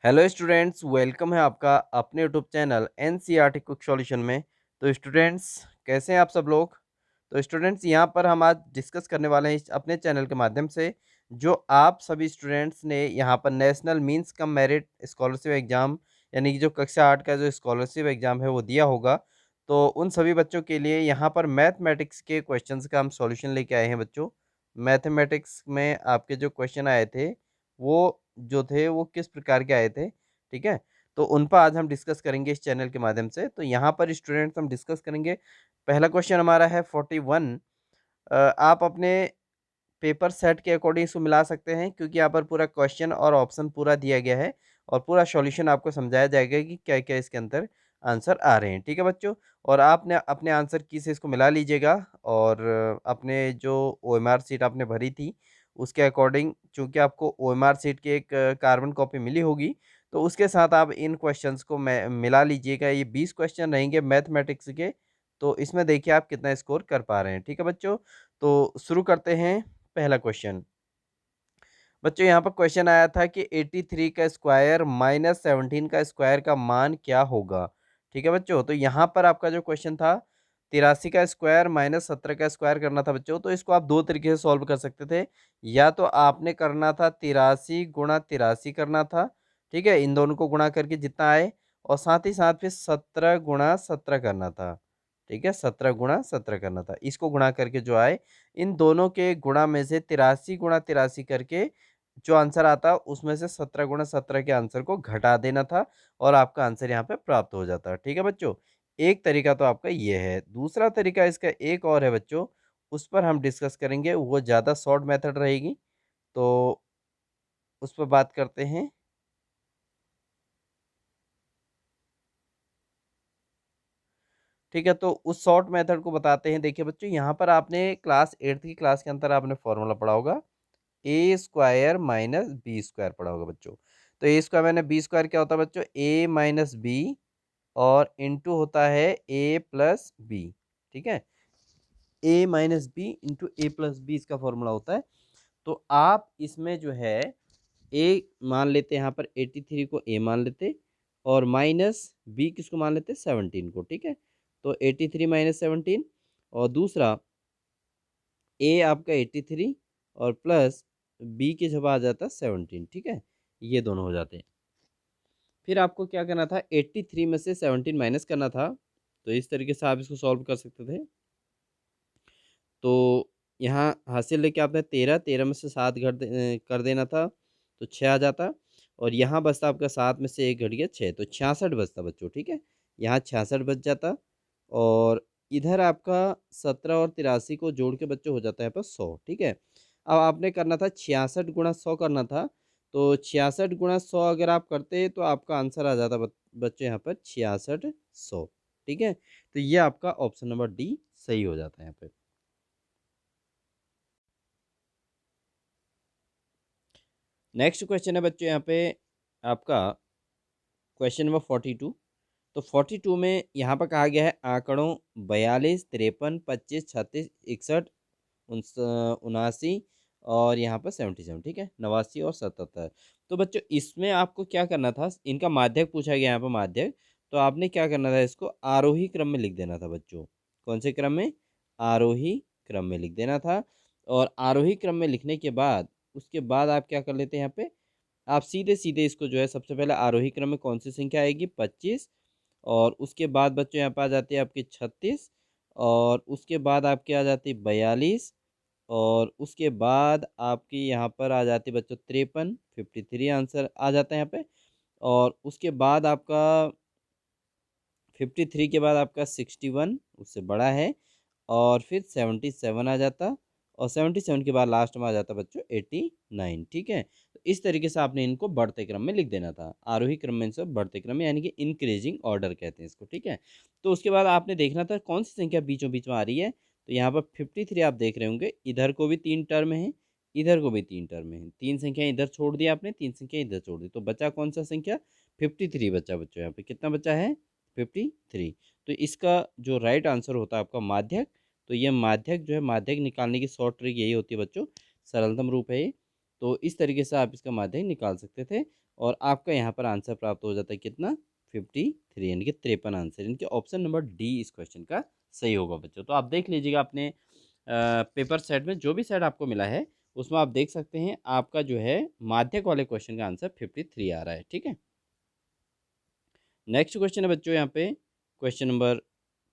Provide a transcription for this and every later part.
Hello students, welcome है आपका अपने YouTube channel NCERT quick solution में। तो स्टूडेंट्स, कैसे हैं आप सब लोग। तो स्टूडेंट्स, यहाँ पर हम आज डिस्कस करने वाले हैं इस अपने चैनल के माध्यम से जो आप सभी स्टूडेंट्स ने यहाँ पर national means cum merit scholarship exam यानी कि जो कक्षा 8 का जो स्कॉलरशिप एग्ज़ाम है वो दिया होगा। तो उन सभी बच्चों के लिए यहाँ पर मैथमेटिक्स के क्वेश्चंस का हम सॉल्यूशन लेके आए हैं बच्चों। मैथमेटिक्स में आपके जो क्वेश्चन आए थे वो जो थे वो किस प्रकार के आए थे, ठीक है। तो उन पर आज हम डिस्कस करेंगे इस चैनल के माध्यम से। तो यहाँ पर स्टूडेंट्स हम डिस्कस करेंगे। पहला क्वेश्चन हमारा है 41। आप अपने पेपर सेट के अकॉर्डिंग इसको मिला सकते हैं क्योंकि यहाँ पर पूरा क्वेश्चन और ऑप्शन पूरा दिया गया है और पूरा सॉल्यूशन आपको समझाया जाएगा कि क्या क्या इसके अंदर आंसर आ रहे हैं, ठीक है बच्चों। और आपने अपने आंसर की से इसको मिला लीजिएगा और अपने जो ओएमआर सीट आपने भरी थी उसके अकॉर्डिंग, चूंकि आपको ओएमआर सीट की एक कार्बन कॉपी मिली होगी, तो उसके साथ आप इन क्वेश्चंस को मिला लीजिएगा। ये 20 क्वेश्चन रहेंगे मैथमेटिक्स के। तो इसमें देखिए आप कितना स्कोर कर पा रहे हैं, ठीक है बच्चों। तो शुरू करते हैं। पहला क्वेश्चन बच्चों, यहाँ पर क्वेश्चन आया था कि 83 का स्क्वायर माइनस 17 का स्क्वायर का मान क्या होगा, ठीक है बच्चों। तो यहाँ पर आपका जो क्वेश्चन था 83 का स्क्वायर माइनस 17 का स्क्वायर करना था बच्चों। तो इसको आप दो तरीके से सॉल्व कर सकते थे। या तो आपने करना था 83 गुणा 83 करना था, ठीक है, इन दोनों को गुणा करके जितना आए, और साथ ही साथ फिर 17 गुणा 17 करना था, ठीक है, 17 गुणा 17 करना था। इसको गुणा करके जो आए, इन दोनों के गुणा में से 83 गुणा 83 करके जो आंसर आता उसमें से 17 गुणा 17 के आंसर को घटा देना था और आपका आंसर यहाँ पे प्राप्त हो जाता है, ठीक है बच्चों। एक तरीका तो आपका ये है। दूसरा तरीका इसका एक और है बच्चों, उस पर हम डिस्कस करेंगे, वो ज़्यादा शॉर्ट मेथड रहेगी। तो उस पर बात करते हैं। ठीक है, तो उस शॉर्ट मेथड को बताते हैं। देखिए बच्चों, यहाँ पर आपने क्लास 8th की क्लास के अंदर आपने फॉर्मूला पढ़ा होगा, ए स्क्वायर माइनस बी स्क्वायर पढ़ा होगा बच्चों। तो ए स्क्वायर माइनस बी स्क्वायर क्या होता है बच्चों, ए माइनस बी और इंटू होता है ए प्लस बी, ठीक है। ए माइनस बी इंटू ए प्लस बी इसका फॉर्मूला होता है। तो आप इसमें जो है ए मान लेते हैं, यहाँ पर 83 को ए मान लेते और माइनस बी किसको मान लेते, 17 को, ठीक है। तो 83 माइनस 17 और दूसरा ए आपका 83 और प्लस बी की जगह आ जाता 17, ठीक है। ये दोनों हो जाते हैं। फिर आपको क्या करना था, 83 में से 17 माइनस करना था। तो इस तरीके से आप इसको सॉल्व कर सकते थे। तो यहाँ हासिल लेके आपने 13, 13 में से 7 कर देना था तो 6 आ जाता। और यहाँ बचता आपका 7 में से 1 घट गया 6, तो 66 बचता बच्चों, ठीक है। यहाँ 66 बच जाता और इधर आपका 17 और 83 को जोड़ के बच्चों हो जाता है यहाँ पर 100, ठीक है। अब आपने करना था 66 गुणा 100 करना था। तो 66 गुणा 100 अगर आप करते तो आपका आंसर आ जाता बच्चों यहाँ पर 6600, ठीक है। तो ये आपका ऑप्शन नंबर डी सही हो जाता है यहाँ पे। नेक्स्ट क्वेश्चन है बच्चों यहाँ पे आपका क्वेश्चन नंबर 42। तो 42 में यहाँ पर कहा गया है आंकड़ों 42, 53, 25, 36, 61, 79 और यहाँ पर 77, ठीक है, 89 और 77। तो बच्चों इसमें आपको क्या करना था, इनका माध्यक पूछा गया यहाँ पर माध्यक। तो आपने क्या करना था, इसको आरोही क्रम में लिख देना था बच्चों। कौन से क्रम में, आरोही क्रम में लिख देना था। और आरोही क्रम में लिखने के बाद उसके बाद आप क्या कर लेते हैं, यहाँ पे आप सीधे सीधे इसको जो है सबसे पहले आरोही क्रम में कौन सी संख्या आएगी, 25। और उसके बाद बच्चों यहाँ पर आ जाती है आपकी 36 और उसके बाद आपके आ जाती है 42 और उसके बाद आपकी यहाँ पर आ जाती है बच्चों 53, 53 आंसर आ जाता है यहाँ पे। और उसके बाद आपका 53 के बाद आपका 61 उससे बड़ा है और फिर 77 आ जाता और 77 के बाद लास्ट में आ जाता बच्चों 89, ठीक है। तो इस तरीके से आपने इनको बढ़ते क्रम में लिख देना था, आरोही क्रम में इनसे बढ़ते क्रम में, यानी कि इंक्रीजिंग ऑर्डर कहते हैं इसको, ठीक है। तो उसके बाद आपने देखना था कौन सी संख्या बीचों बीच में आ रही है। तो यहाँ पर 53 आप देख रहे होंगे, इधर को भी 3 टर्म है, इधर को भी 3 टर्म है, 3 संख्या इधर छोड़ दिया आपने, 3 संख्या इधर छोड़ दी, तो बचा कौन सा संख्या, 53 बचा बच्चों। यहाँ पे कितना बचा है, 53। तो इसका जो राइट आंसर होता है आपका माध्यक। तो ये माध्यक जो है, माध्यक निकालने की शॉर्ट ट्रिक यही होती है बच्चों, सरलतम रूप है ये। तो इस तरीके से आप इसका माध्यक निकाल सकते थे और आपका यहाँ पर आंसर प्राप्त हो जाता है कितना 53 यानी कि 53 आंसर, यानी कि ऑप्शन नंबर डी इस क्वेश्चन का सही होगा बच्चों। तो आप देख लीजिएगा अपने पेपर सेट में जो भी सेट आपको मिला है उसमें आप देख सकते हैं आपका जो है माध्यक वाले क्वेश्चन का आंसर 53 आ रहा है। ठीक है, नेक्स्ट क्वेश्चन है बच्चों यहाँ पे क्वेश्चन नंबर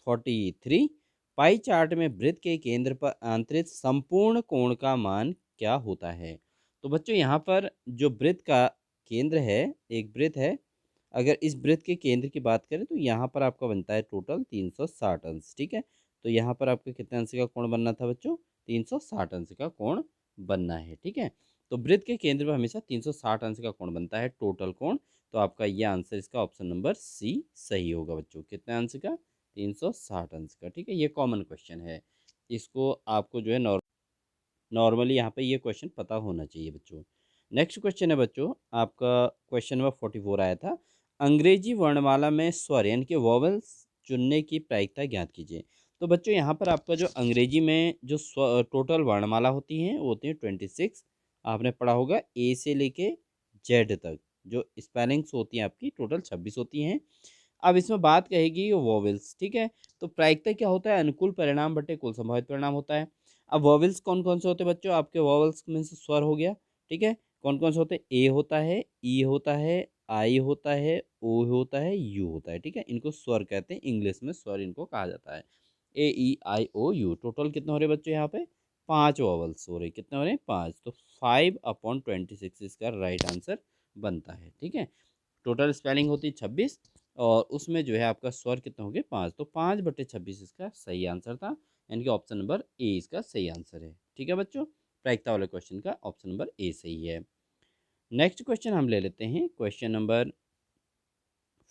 43। पाई चार्ट में वृत्त के केंद्र पर आंतरिक संपूर्ण कोण का मान क्या होता है? तो बच्चों यहाँ पर जो वृत्त का केंद्र है, एक वृत्त है, अगर इस वृत्त के केंद्र की बात करें तो यहाँ पर आपका बनता है टोटल 360 अंश। ठीक है, तो यहाँ पर आपका कितने अंश का कोण बनना था बच्चों? 360 अंश का कोण बनना है। ठीक है, तो वृत्त के केंद्र पर हमेशा 360 अंश का कोण बनता है टोटल कोण। तो आपका ये आंसर इसका ऑप्शन नंबर सी सही होगा बच्चों। कितने अंश का? 360 अंश का। ठीक है, ये कॉमन क्वेश्चन है, इसको आपको जो है नॉर्मली यहाँ पे ये क्वेश्चन पता होना चाहिए बच्चों। नेक्स्ट क्वेश्चन है बच्चों आपका क्वेश्चन नंबर 44 आया था, अंग्रेजी वर्णमाला में स्वर यानी कि वॉवल्स चुनने की प्रायिकता ज्ञात कीजिए। तो बच्चों यहाँ पर आपका जो अंग्रेजी में जो टोटल वर्णमाला होती हैं वो होती है 26। आपने पढ़ा होगा ए से लेके जेड तक जो स्पेलिंग्स होती हैं आपकी टोटल 26 होती हैं। अब इसमें बात कहेगी वॉवेल्स। ठीक है, तो प्रायिकता क्या होता है? अनुकूल परिणाम बटे कुल संभावित परिणाम होता है। अब वॉवेल्स कौन कौन से होते हैं बच्चों? आपके वॉवेल्स में से स्वर हो गया। ठीक है, कौन कौन से होते हैं? ए होता है, ई होता है, आई होता है, ओ होता है, यू होता है। ठीक है, इनको स्वर कहते हैं, इंग्लिश में स्वर इनको कहा जाता है। ए ई आई ओ यू। टोटल कितने हो रहे बच्चों यहाँ पे? 5 वॉवल्स हो रहे। कितने हो रहे हैं? 5। तो 5/26 इसका राइट आंसर बनता है। ठीक है, टोटल स्पेलिंग होती है 26 और उसमें जो है आपका स्वर कितना हो गया? 5। तो 5/26 इसका सही आंसर था, यानी कि ऑप्शन नंबर ए इसका सही आंसर है। ठीक है बच्चों, प्रायिकता वाले क्वेश्चन का ऑप्शन नंबर ए सही है। नेक्स्ट क्वेश्चन हम ले लेते हैं क्वेश्चन नंबर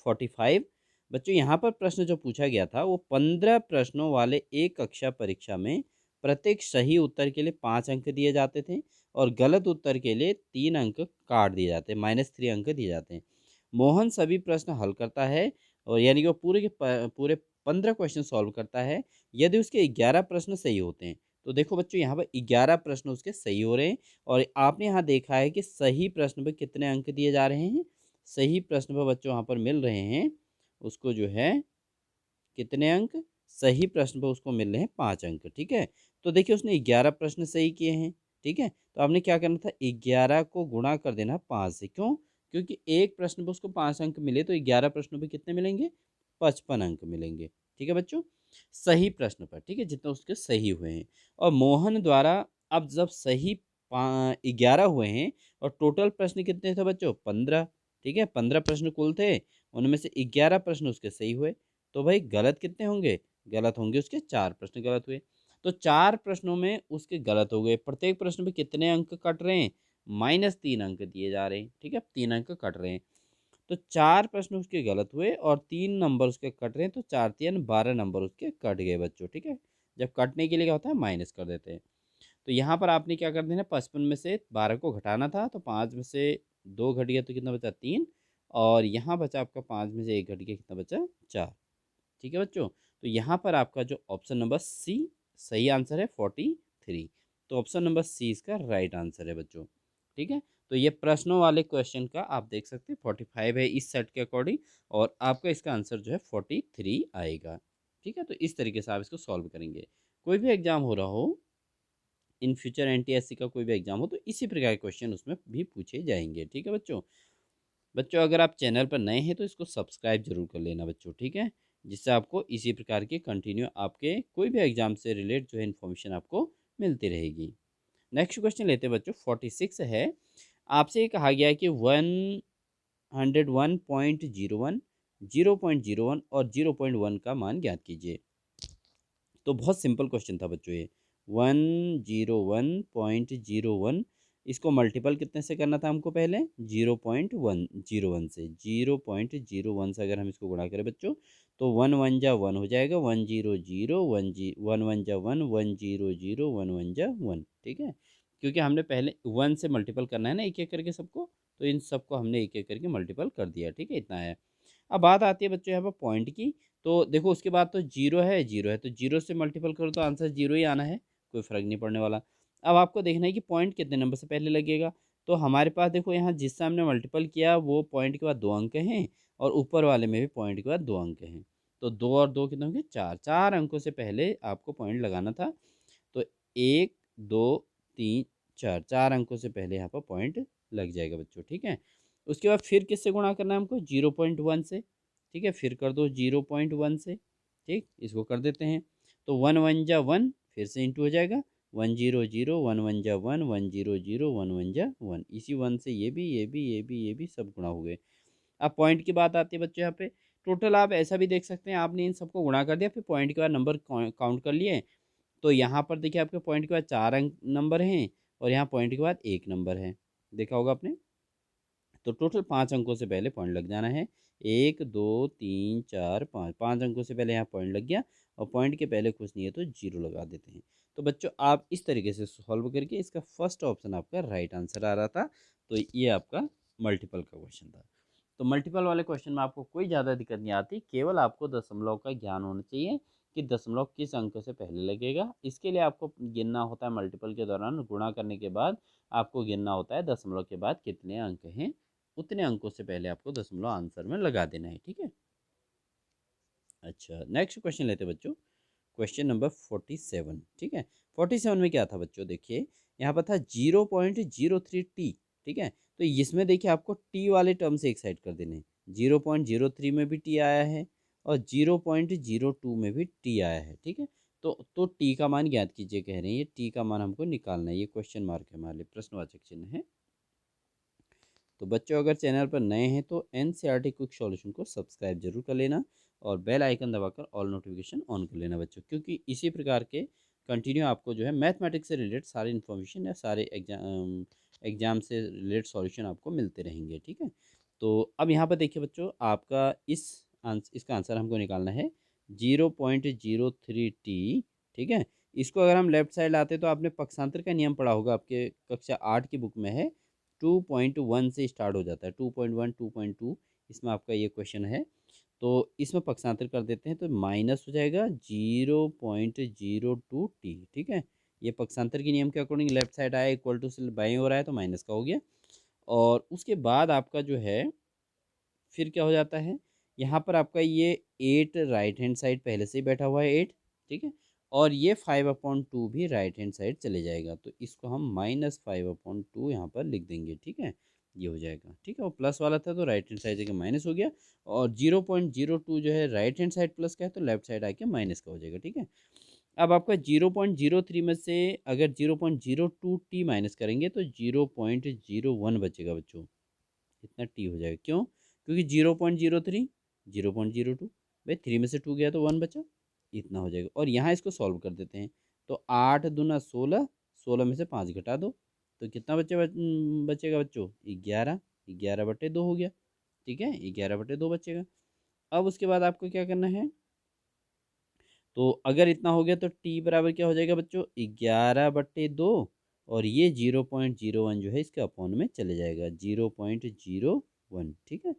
45। बच्चों यहाँ पर प्रश्न जो पूछा गया था वो 15 प्रश्नों वाले एक कक्षा परीक्षा में प्रत्येक सही उत्तर के लिए 5 अंक दिए जाते थे और गलत उत्तर के लिए 3 अंक काट दिए जाते हैं, -3 अंक दिए जाते हैं। मोहन सभी प्रश्न हल करता है और यानी कि वो पूरे 15 क्वेश्चन सॉल्व करता है यदि उसके 11 प्रश्न सही होते हैं। तो देखो बच्चों यहाँ पर 11 प्रश्न उसके सही हो रहे हैं और आपने यहाँ देखा है कि सही प्रश्न पर कितने अंक दिए जा रहे हैं? सही प्रश्न पर बच्चों यहाँ पर मिल रहे हैं उसको जो है कितने अंक? सही प्रश्न पर उसको मिल रहे हैं 5 अंक। ठीक है, तो देखिए उसने 11 प्रश्न सही किए हैं। ठीक है, तो आपने क्या करना था? 11 को गुणा कर देना 5 से। क्यों? क्योंकि एक प्रश्न पर उसको 5 अंक मिले तो 11 प्रश्नों पर कितने मिलेंगे? 55 अंक मिलेंगे। ठीक है बच्चों, सही प्रश्न पर। ठीक है, जितने उसके सही हुए हैं और मोहन द्वारा अब जब सही 11 हुए हैं और टोटल प्रश्न कितने थे बच्चों? 15। ठीक है, 15 प्रश्न कुल थे, उनमें से 11 प्रश्न उसके सही हुए। तो भाई गलत कितने होंगे? गलत होंगे उसके 4 प्रश्न गलत हुए। तो 4 प्रश्नों में उसके गलत हो गए। प्रत्येक प्रश्न पे कितने अंक कट रहे हैं? -3 अंक दिए जा रहे हैं। ठीक है, 3 अंक कट रहे हैं। तो 4 प्रश्न उसके गलत हुए और 3 नंबर उसके कट रहे हैं, तो 4 3 12 नंबर उसके कट गए बच्चों। ठीक है, जब कटने के लिए क्या होता है? माइनस कर देते हैं। तो यहाँ पर आपने क्या कर देना? 55 में से 12 को घटाना था, तो 5 में से 2 घट गया तो कितना बचा? 3। और यहाँ बचा आपका 5 में से 1 घट गया, कितना बचा? 4। ठीक है बच्चों, तो यहाँ पर आपका जो ऑप्शन नंबर सी सही आंसर है 43। तो ऑप्शन नंबर सी इसका राइट आंसर है बच्चों। ठीक है, तो ये प्रश्नों वाले क्वेश्चन का आप देख सकते हैं 45 है इस सेट के अकॉर्डिंग और आपका इसका आंसर जो है 43 आएगा। ठीक है, तो इस तरीके से आप इसको सॉल्व करेंगे। कोई भी एग्जाम हो रहा हो, इन फ्यूचर एनटीएससी का कोई भी एग्जाम हो, तो इसी प्रकार के क्वेश्चन उसमें भी पूछे जाएंगे। ठीक है बच्चों, बच्चों अगर आप चैनल पर नए हैं तो इसको सब्सक्राइब जरूर कर लेना बच्चों। ठीक है, जिससे आपको इसी प्रकार के कंटिन्यू आपके कोई भी एग्जाम से रिलेट जो है इन्फॉर्मेशन आपको मिलती रहेगी। नेक्स्ट क्वेश्चन लेते हैं बच्चों 46 है। आपसे ये कहा गया है कि 101.01, 0.01 और 0.1 का मान ज्ञात कीजिए। तो बहुत सिंपल क्वेश्चन था बच्चों ये। 101.01 इसको मल्टीपल कितने से करना था हमको? पहले 0.101 से। 0.01 से अगर हम इसको गुणा करें बच्चों तो 1 1 जा 1 हो जाएगा, 1 0 0 1 1 1 जा 1 1 0 0 1 1 जा 1। ठीक है, क्योंकि हमने पहले 1 से मल्टीपल करना है ना एक एक करके सबको, तो इन सबको हमने एक एक करके मल्टीपल कर दिया। ठीक है, इतना है। अब बात आती है बच्चों यहाँ पर पॉइंट की। तो देखो उसके बाद तो जीरो है, जीरो है, तो जीरो से मल्टीपल करो तो आंसर जीरो ही आना है, कोई फ़र्क नहीं पड़ने वाला। अब आपको देखना है कि पॉइंट कितने नंबर से पहले लगेगा। तो हमारे पास देखो यहाँ जिससे हमने मल्टीपल किया वो पॉइंट के बाद 2 अंक हैं और ऊपर वाले में भी पॉइंट के बाद 2 अंक हैं। तो 2 और 2 कितने होंगे 4, 4 अंकों से पहले आपको पॉइंट लगाना था। तो 1, 2, 3, 4, 4 अंकों से पहले यहाँ पर पॉइंट लग जाएगा बच्चों, ठीक है। उसके बाद फिर किससे गुणा करना है हमको 0.1 से, ठीक है। फिर कर दो 0.1 से, ठीक, इसको कर देते हैं। तो 1 1 जा 1, फिर से इंटू हो जाएगा 1 0 0, 1 1 जा 1, 1 0 0, 1 1 जा 1, इसी 1 से ये भी सब गुणा हो गए। अब पॉइंट की बात आती है बच्चों यहाँ पे। टोटल आप ऐसा भी देख सकते हैं, आपने इन सबको गुणा कर दिया फिर पॉइंट के बाद नंबर काउंट कर लिए। तो यहाँ पर देखिए आपके पॉइंट के बाद 4 अंक नंबर हैं और यहाँ पॉइंट के बाद 1 नंबर है, देखा होगा आपने। तो टोटल 5 अंकों से पहले पॉइंट लग जाना है। 1 2 3 4 5, 5 अंकों से पहले यहाँ पॉइंट लग गया और पॉइंट के पहले कुछ नहीं है तो जीरो लगा देते हैं। तो बच्चों आप इस तरीके से सॉल्व करके इसका फर्स्ट ऑप्शन आपका राइट आंसर आ रहा था। तो ये आपका मल्टीपल का क्वेश्चन था। तो मल्टीपल वाले क्वेश्चन में आपको कोई ज़्यादा दिक्कत नहीं आती, केवल आपको दशमलव का ज्ञान होना चाहिए कि दशमलव किस अंक से पहले लगेगा। इसके लिए आपको गिनना होता है मल्टीपल के दौरान, गुणा करने के बाद आपको गिनना होता है दशमलव के बाद कितने अंक हैं, उतने अंकों से पहले आपको दशमलव आंसर में लगा देना है, ठीक है। अच्छा, नेक्स्ट क्वेश्चन लेते हैं बच्चों। क्वेश्चन नंबर 47, ठीक है। 47 में क्या था बच्चों, देखिए यहाँ पर था 0.03 t, ठीक है। तो इसमें देखिए आपको टी वाले टर्म से एक साइड कर देने हैं। 0.03 में भी टी आया है और 0.02 में भी टी आया है, ठीक है। तो टी का मान ज्ञात कीजिए कह रहे हैं, ये टी का मान हमको निकालना है। ये क्वेश्चन मार्क है हमारे लिए, प्रश्नवाचक चिन्ह है। तो बच्चों अगर चैनल पर नए हैं तो एनसीईआरटी क्विक सॉल्यूशन को सब्सक्राइब जरूर कर लेना और बेल आइकन दबाकर ऑल नोटिफिकेशन ऑन कर लेना बच्चों, क्योंकि इसी प्रकार के कंटिन्यू आपको जो है मैथमेटिक्स से रिलेटेड सारी इन्फॉर्मेशन या सारे एग्जाम से रिलेटेड सॉल्यूशन आपको मिलते रहेंगे, ठीक है। तो अब यहाँ पर देखिए बच्चों, आपका इसका आंसर हमको निकालना है 0.03 t, ठीक है। इसको अगर हम लेफ्ट साइड लाते तो आपने पक्षांतर का नियम पढ़ा होगा, आपके कक्षा 8 की बुक में है। 2.1 से स्टार्ट हो जाता है, 2.1 2.2, इसमें आपका ये क्वेश्चन है। तो इसमें पक्षांतर कर देते हैं तो माइनस हो जाएगा 0.02 t, ठीक है। ये पक्षांतर के नियम के अकॉर्डिंग लेफ्ट साइड आया, इक्वल टू से बाएं हो रहा है तो माइनस का हो गया। और उसके बाद आपका जो है फिर क्या हो जाता है, यहाँ पर आपका ये 8 राइट हैंड साइड पहले से ही बैठा हुआ है 8, ठीक है। और ये 5/2 भी राइट हैंड साइड चले जाएगा, तो इसको हम -5/2 यहाँ पर लिख देंगे, ठीक है। ये हो जाएगा, ठीक है। वो प्लस वाला था तो राइट हैंड साइड जगह माइनस हो गया। और 0.02 जो है राइट हैंड साइड प्लस का है तो लेफ्ट साइड आके माइनस का हो जाएगा, ठीक है। अब आपका 0.03 में से अगर 0.02 t माइनस करेंगे तो 0.01 बचेगा बच्चों। इतना टी हो जाएगा, क्यों? क्योंकि 0.03, 0.02, भाई 3 में से 2 गया तो 1 बचा, इतना हो जाएगा। और यहाँ इसको सॉल्व कर देते हैं। तो 8 दूना 16, 16 में से 5 घटा दो तो कितना बचेगा बच्चों 11, 11/2 हो गया, ठीक है। 11/2 बचेगा। अब उसके बाद आपको क्या करना है, तो अगर इतना हो गया तो टी बराबर क्या हो जाएगा बच्चों 11/2, और ये 0.01 जो है इसके अपॉन में चले जाएगा 0.01, ठीक है।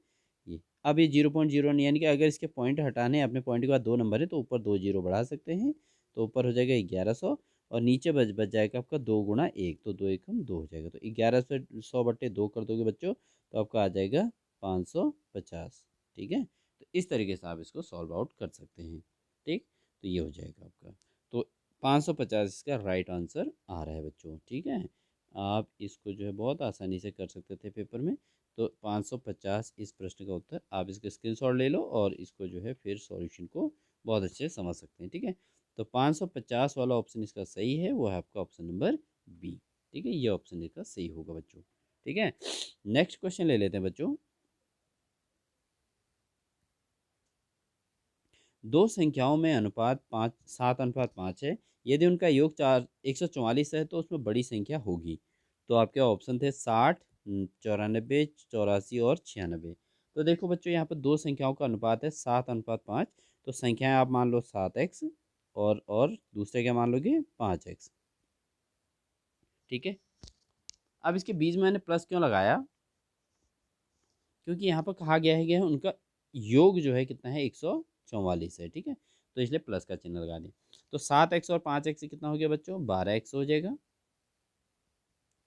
ये अब ये 0.01 यानी कि अगर इसके पॉइंट हटाने अपने पॉइंट के बाद 2 नंबर है तो ऊपर 2 जीरो बढ़ा सकते हैं, तो ऊपर हो जाएगा 1100 और नीचे बच जाएगा आपका 2 × 1, तो 2 एकम 2 हो जाएगा। तो 1100/2 कर दोगे बच्चों तो आपका आ जाएगा 550, ठीक है। तो इस तरीके से आप इसको सॉल्व आउट कर सकते हैं, ठीक। तो ये हो जाएगा आपका। तो 550 इसका राइट आंसर आ रहा है बच्चों, ठीक है। आप इसको जो है बहुत आसानी से कर सकते थे पेपर में। तो 550 इस प्रश्न का उत्तर, आप इसका स्क्रीनशॉट ले लो और इसको जो है फिर सॉल्यूशन को बहुत अच्छे से समझ सकते हैं, ठीक है। तो 550 वाला ऑप्शन इसका सही है, वो है आपका ऑप्शन नंबर बी, ठीक है। ये ऑप्शन इसका सही होगा बच्चों, ठीक है। नेक्स्ट क्वेश्चन ले लेते हैं बच्चों। दो संख्याओं में अनुपात 7:5 है। यदि उनका योग 144 है तो उसमें बड़ी संख्या होगी। तो आपके ऑप्शन थे 60, 94, 84 और 96। तो देखो बच्चों, यहाँ पर दो संख्याओं का अनुपात है 7:5। तो संख्याएं आप मान लो 7x और दूसरे क्या मान लोगे 5x, ठीक है। अब इसके बीच में मैंने प्लस क्यों लगाया, क्योंकि यहाँ पर कहा गया है कि उनका योग जो है कितना है 144 है, ठीक है। तो इसलिए प्लस का चिन्ह लगा दिया। तो 7x और 5x से कितना हो गया बच्चों 12x हो जाएगा,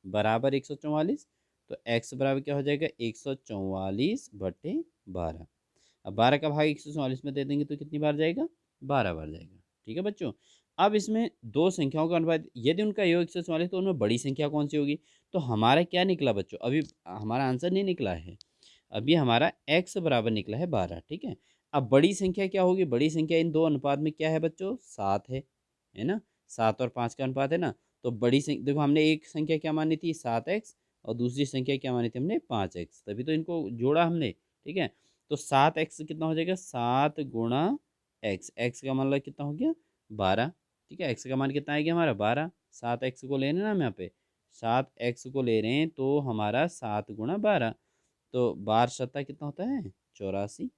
बराबर 144। तो x बराबर क्या हो जाएगा 144/12। अब 12 का भाग 144 में दे देंगे तो कितनी बार जाएगा, 12 बार जाएगा। ठीक है बच्चों। अब इसमें दो संख्याओं का अनुपात यदि उनका योग 144 तो उनमें बड़ी संख्या कौन सी होगी। तो हमारा क्या निकला बच्चों, अभी हमारा आंसर नहीं निकला है, अभी हमारा x बराबर निकला है 12। ठीक है। अब बड़ी संख्या क्या होगी, बड़ी संख्या इन दो अनुपात में क्या है बच्चों, 7 है ना। 7 और 5 का अनुपात है ना। तो बड़ी संख्या देखो, हमने एक संख्या क्या मानी थी 7x, और दूसरी संख्या क्या मानी थी हमने 5x, तभी तो इनको जोड़ा हमने। ठीक है। तो 7x कितना हो जाएगा, 7 गुणा x, x का मतलब कितना हो गया 12। ठीक है। x का मान कितना आएगा हमारा 12, 7x को ले रहे हैं ना हम यहाँ पे, 7x को ले रहे हैं तो हमारा 7 गुणा 12, तो 12 कितना होता है 84।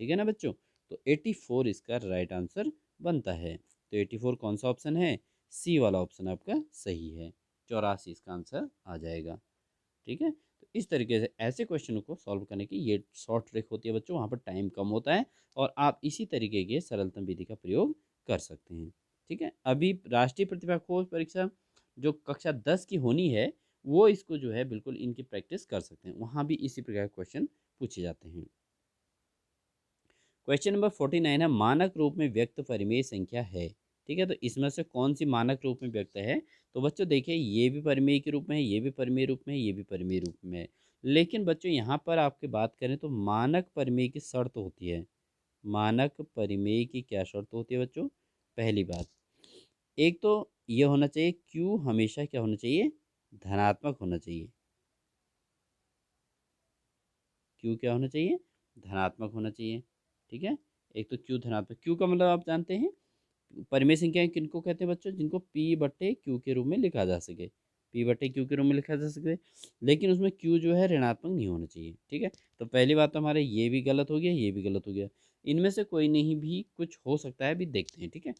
ठीक है ना बच्चों। तो 84 इसका राइट आंसर बनता है। तो 84 कौन सा ऑप्शन है, सी वाला ऑप्शन आपका सही है, 84 इसका आंसर आ जाएगा। ठीक है। तो इस तरीके से ऐसे क्वेश्चनों को सॉल्व करने की ये शॉर्ट ट्रिक होती है बच्चों, वहाँ पर टाइम कम होता है और आप इसी तरीके के सरलतम विधि का प्रयोग कर सकते हैं। ठीक है। अभी राष्ट्रीय प्रतिभा खोज परीक्षा जो कक्षा 10 की होनी है, वो इसको जो है बिल्कुल इनकी प्रैक्टिस कर सकते हैं, वहाँ भी इसी प्रकार के क्वेश्चन पूछे जाते हैं। क्वेश्चन नंबर 49 है, मानक रूप में व्यक्त परिमेय संख्या है। ठीक है। तो इसमें से कौन सी मानक रूप में व्यक्त है। तो बच्चों देखिए, ये भी परिमेय के रूप में है, ये भी परिमेय रूप में है, ये भी परिमेय रूप में है। लेकिन बच्चों यहाँ पर आपकी बात करें तो मानक परिमेय की शर्त होती है। मानक परिमेय की क्या शर्त होती है बच्चों, पहली बात, एक तो ये होना चाहिए क्यू हमेशा क्या होना चाहिए, धनात्मक होना चाहिए। क्यू क्या होना चाहिए, धनात्मक होना चाहिए। ठीक है। एक तो क्यू धनात्मक, क्यू का मतलब आप जानते हैं, परिमेय संख्याएं किनको कहते हैं बच्चों, जिनको पी बट्टे क्यू के रूप में लिखा जा सके, पी बट्टे क्यू के रूप में लिखा जा सके, लेकिन उसमें क्यू जो है ऋणात्मक नहीं होना चाहिए। ठीक है। तो पहली बात तो हमारे ये भी गलत हो गया, ये भी गलत हो गया, इनमें से कोई नहीं भी कुछ हो सकता है, अभी देखते हैं। ठीक है।